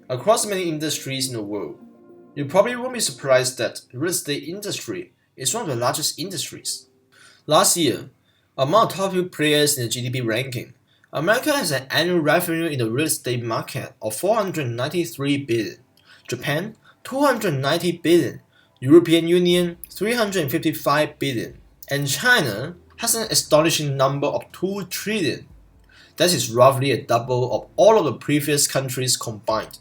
Across many industries in the world, you probably won't be surprised that the real estate industry is one of the largest industries. Last year, among the top few players in the GDP ranking, America has an annual revenue in the real estate market of 493 billion, Japan 290 billion, European Union 355 billion, and China has an astonishing number of 2 trillion. That is roughly a double of all of the previous countries combined.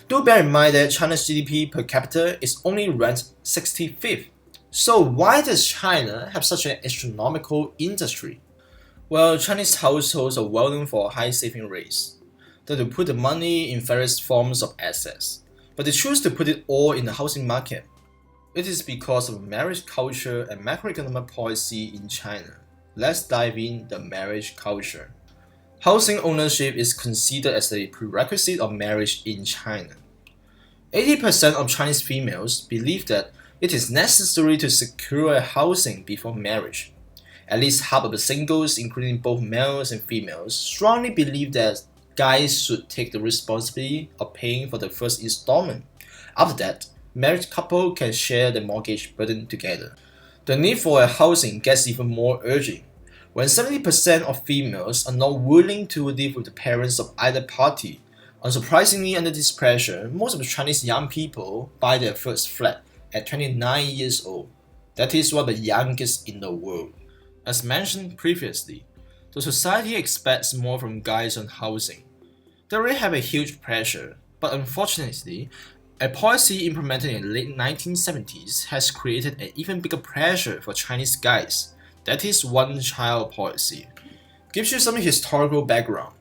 Do bear in mind that China's GDP per capita is only ranked 65th. So why does China have such an astronomical industry? Well, Chinese households are well known for high saving rates. They put the money in various forms of assets, but they choose to put it all in the housing market. It is because of marriage culture and macroeconomic policy in China. Let's dive in the marriage culture. Housing ownership is considered as a prerequisite of marriage in China. 80% of Chinese females believe that it is necessary to secure a housing before marriage. At least half of the singles, including both males and females, strongly believe that guys should take the responsibility of paying for the first installment. After that, married couple can share the mortgage burden together. The need for a housing gets even more urgent when 70% of females are not willing to live with the parents of either party. Unsurprisingly, under this pressure, most of the Chinese young people buy their first flat at 29 years old. That is one of the youngest in the world. As mentioned previously, the society expects more from guys on housing. They already have a huge pressure, but unfortunately, a policy implemented in the late 1970s has created an even bigger pressure for Chinese guys. That is one-child policy. Gives you some historical background.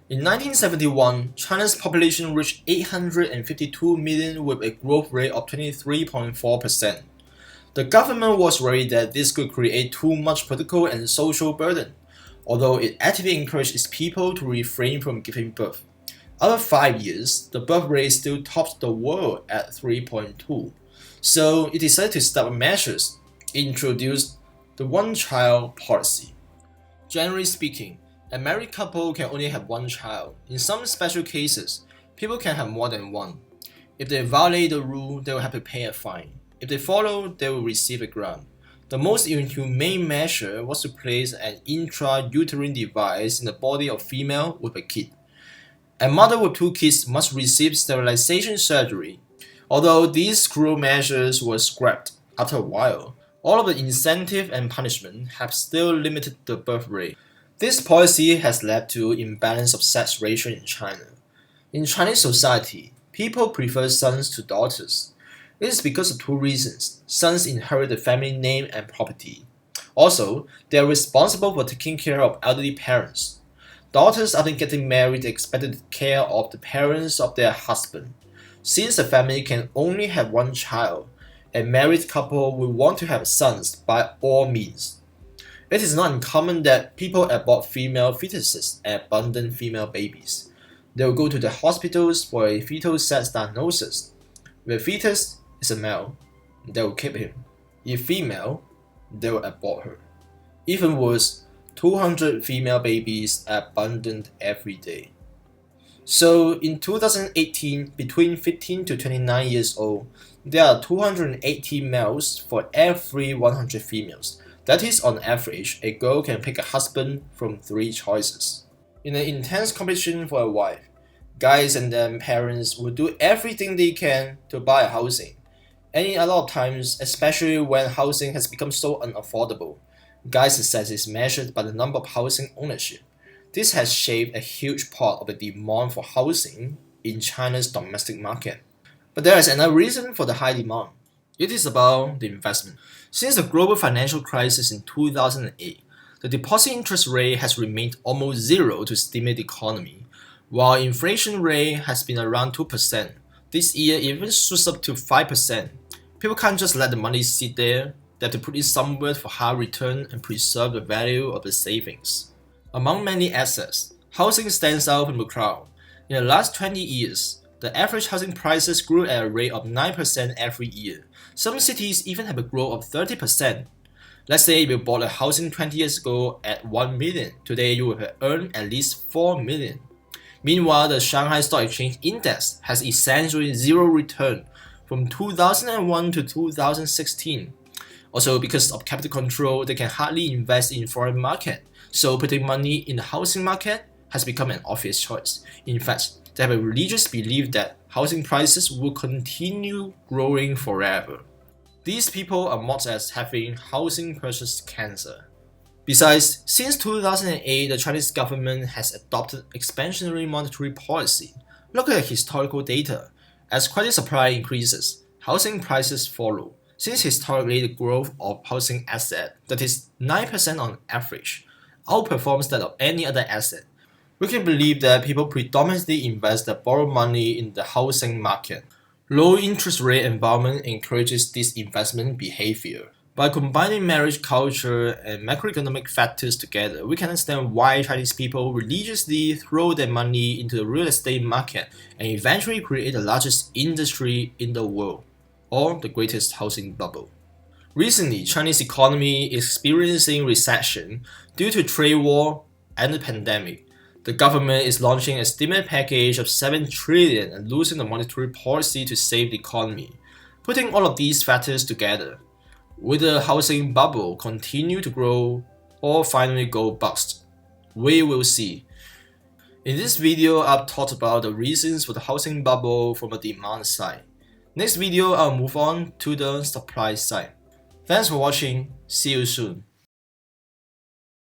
In 1971, China's population reached 852 million with a growth rate of 23.4%. The government was worried that this could create too much political and social burden, although it actively encouraged its people to refrain from giving birth. After 5 years, the birth rate still topped the world at 3.2. So it decided to start measures, introduced the one-child policy. Generally speaking, a married couple can only have one child. In some special cases, people can have more than one. If they violate the rule, they will have to pay a fine. If they follow, they will receive a grant. The most inhumane measure was to place an intrauterine device in the body of female with a kid. A mother with 2 kids must receive sterilization surgery. Although these cruel measures were scrapped after a while, all of the incentive and punishment have still limited the birth rate. This policy has led to imbalance of sex ratio in China. In Chinese society, people prefer sons to daughters. It is because of 2 reasons. Sons inherit the family name and property. Also, they are responsible for taking care of elderly parents. Daughters, after getting married, are expected to take care of the parents of their husband. Since a family can only have one child, a married couple will want to have sons by all means. It is not uncommon that people abort female fetuses and abandon female babies. They will go to the hospitals for a fetal sex diagnosis. If a fetus is a male, they will keep him. If female, they will abort her. Even worse, 200 female babies are abandoned every day. So in 2018, between 15 to 29 years old, there are 280 males for every 100 females. That is, on average, a girl can pick a husband from 3 choices. In an intense competition for a wife, guys and their parents will do everything they can to buy a housing. And in a lot of times, especially when housing has become so unaffordable, guys' success is measured by the number of housing ownership. This has shaped a huge part of the demand for housing in China's domestic market. But there is another reason for the high demand. It is about the investment. Since the global financial crisis in 2008, the deposit interest rate has remained almost zero to stimulate the economy, while inflation rate has been around 2%. This year it even shoots up to 5%. People can't just let the money sit there. They have to put it somewhere for high return and preserve the value of the savings. Among many assets, housing stands out from the crowd. In the last 20 years, the average housing prices grew at a rate of 9% every year. Some cities even have a growth of 30%. Let's say if you bought a housing 20 years ago at 1 million, today you will have earned at least 4 million. Meanwhile, the Shanghai Stock Exchange Index has essentially zero return from 2001 to 2016. Also, because of capital control, they can hardly invest in foreign market, so putting money in the housing market has become an obvious choice. In fact, they have a religious belief that housing prices will continue growing forever. These people are mocked as having housing purchase cancer. Besides, since 2008, the Chinese government has adopted expansionary monetary policy. Look at historical data. As credit supply increases, housing prices follow. Since historically the growth of housing asset, that is 9% on average, outperforms that of any other asset, we can believe that people predominantly invest their borrowed money in the housing market. Low interest rate environment encourages this investment behavior. By combining marriage culture and macroeconomic factors together, we can understand why Chinese people religiously throw their money into the real estate market and eventually create the largest industry in the world, or the greatest housing bubble. Recently, Chinese economy is experiencing recession due to trade war and the pandemic. The government is launching a stimulus package of 7 trillion and losing the monetary policy to save the economy. Putting all of these factors together, will the housing bubble continue to grow or finally go bust? We will see. In this video, I've talked about the reasons for the housing bubble from a demand side. Next video, I'll move on to the supply side. Thanks for watching. See you soon.